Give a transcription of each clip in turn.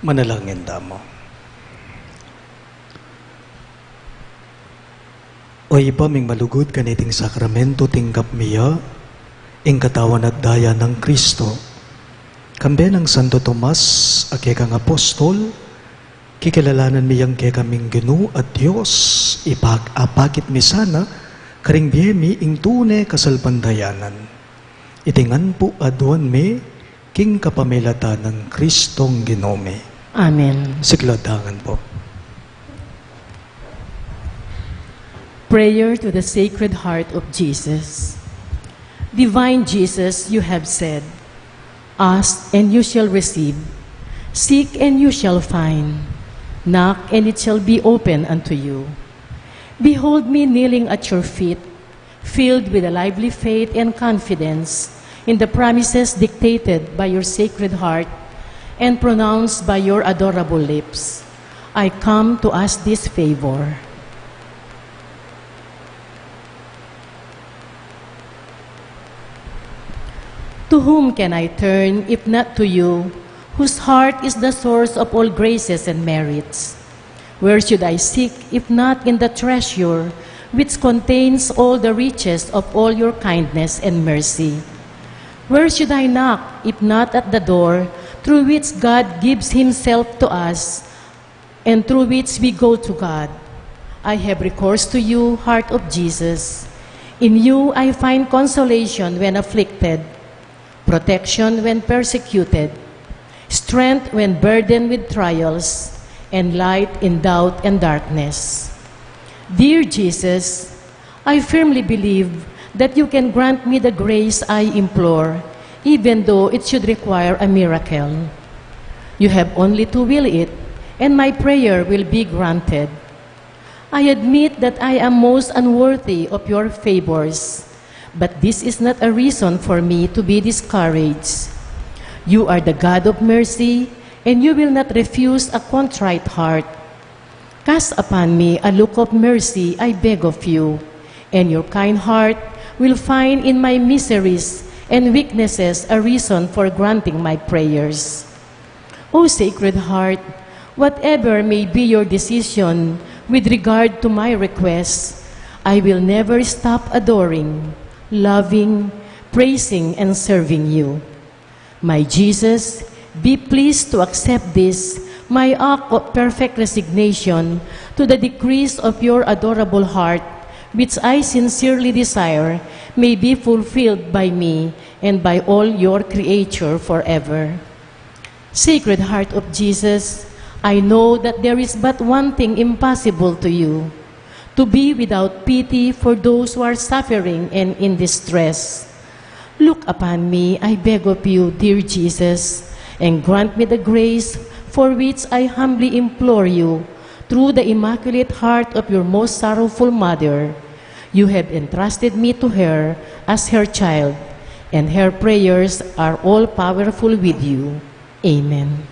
Manalangin damo. O iba ming malugod kaniting sakramento tinggap miya, ing katawan at daya ng Kristo. Kambe ng Santo Tomas, ake kang apostol, kikilalanan miyang ke kaming Ginu at Diyos, ipag-apakit mi sana, karing biyemi ing tune kasalpandayanan. Itingan po aduan mi, king kapamilata ng Kristong Ginome. Amen. Sigladangan po. Prayer to the Sacred Heart of Jesus. Divine Jesus, you have said, ask and you shall receive, seek and you shall find, knock and it shall be open unto you. Behold me kneeling at your feet, filled with a lively faith and confidence in the promises dictated by your Sacred Heart and pronounced by your adorable lips. I come to ask this favor. To whom can I turn, if not to you, whose heart is the source of all graces and merits? Where should I seek, if not in the treasure which contains all the riches of all your kindness and mercy? Where should I knock, if not at the door through which God gives himself to us and through which we go to God? I have recourse to you, Heart of Jesus. In you I find consolation when afflicted, protection when persecuted, strength when burdened with trials, and light in doubt and darkness. Dear Jesus, I firmly believe that you can grant me the grace I implore, even though it should require a miracle. You have only to will it, and my prayer will be granted. I admit that I am most unworthy of your favors, but this is not a reason for me to be discouraged. You are the God of mercy, and you will not refuse a contrite heart. Cast upon me a look of mercy, I beg of you, and your kind heart will find in my miseries and weaknesses a reason for granting my prayers. O Sacred Heart, whatever may be your decision with regard to my requests, I will never stop adoring, loving, praising, and serving you. My Jesus, be pleased to accept this, my act of perfect resignation to the decrees of your adorable heart, which I sincerely desire may be fulfilled by me and by all your creature forever. Sacred Heart of Jesus, I know that there is but one thing impossible to you, to be without pity for those who are suffering and in distress. Look upon me, I beg of you, dear Jesus, and grant me the grace for which I humbly implore you through the Immaculate Heart of your most sorrowful Mother. You have entrusted me to her as her child, and her prayers are all powerful with you. Amen.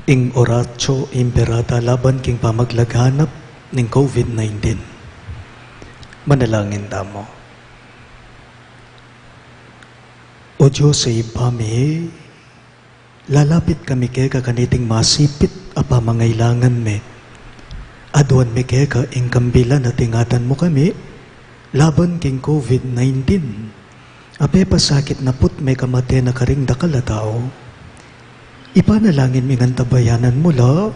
Ing oratio imperata laban king pamaglaganap ng COVID-19. Manalangin damo. O Diyos sa ibami, lalapit kami kaya kaniting masipit apa mangailangan me. Aduan me kaya ing kambilan at ingatan mo kami, laban king COVID-19. Ape pasakit na put may kamate na karing dakalatao. Ipanalangin mi ngantabayanan mula,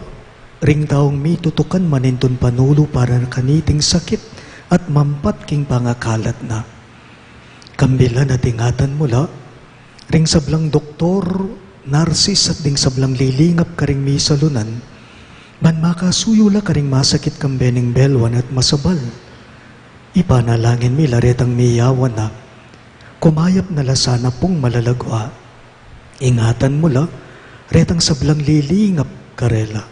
ring taong mi tutukan maninton panulo para kaniting sakit at mampat king pangakalat na. Kambilan at ingatan mula, ring sablang doktor, narsis at ding sablang lilingap karing mi salunan, man makasuyula karing masakit kambening belwan at masabal. Ipanalangin mi laretang miyawan na, kumayap na lasana pong malalagwa. Ingatan mula, retang sablang lilingap karela.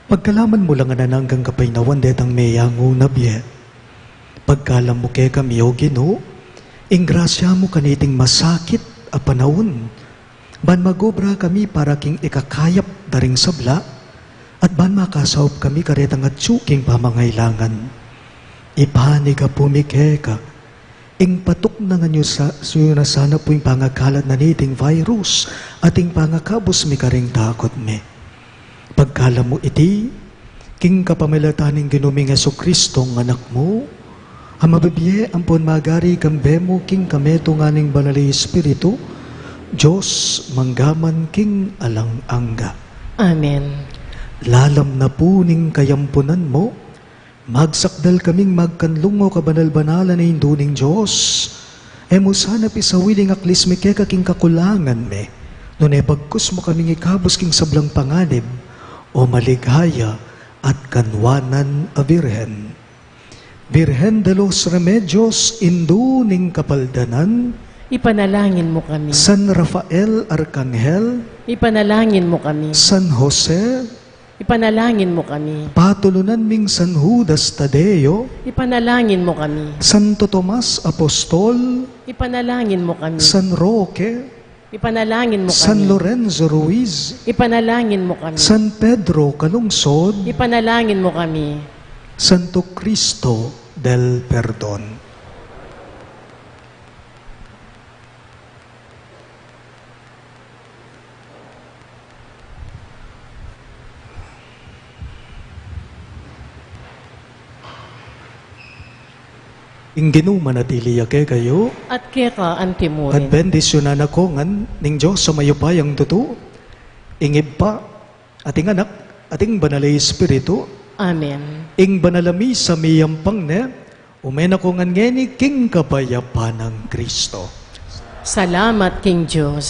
Pagkalaman mo lang nga nananggang kapaynawan detang meyango na biye. Pagkalam mo kaya kami o Ginoo, ingrasya mo kaniting masakit a panahon. Ban magobra kami para king ikakayap daring sabla, at ban makasawp kami karetang at tsuking pamangailangan. Ipani ka pumike ka, ing patok na nga nyo suyo na sana po yung pangakalat na niting virus at ing pangakabos mi karing takot mi. Pagkala mo iti, king kapamilataning ginuming Yesu Kristo ng anak mo, ang mabibiye ampon magari kambe mo king kameto nga ning banali Espiritu, Diyos manggaman king alang angga. Amen. Lalam na po ning kayampunan mo, magsakdal kaming magkanlungo kabanal-banalan na induning Diyos. Emo sana pisawiling aklis mi keka king kakulangan me, nun pagkus mo kaming ikabos king sablang panganib, o maligaya at kanwanan a Birhen. Birhen de los Remedios, induning kapaldanan, Ipanalangin mo kami. San Rafael Arcangel, Ipanalangin mo kami. San Jose, Ipanalangin mo kami. patulunan ming San Judas Tadeo, Ipanalangin mo kami. Santo Tomas Apostol, Ipanalangin mo kami. San Roque, Ipanalangin mo San kami. Lorenzo Ruiz, Ipanalangin mo kami. San Pedro Calungsod, Ipanalangin mo kami. Santo Cristo del Perdon. Inginu manatili yake kayo, At keka at antimurin. bendisyonan ako ngan ning Diyos sa mayupayang tuto, ingib pa, ating anak, ating banalay Espiritu, Amen. ing banalami sa miyampang ne, umen ako ngan ngeni king kapayapan ng Kristo. Salamat, King Diyos.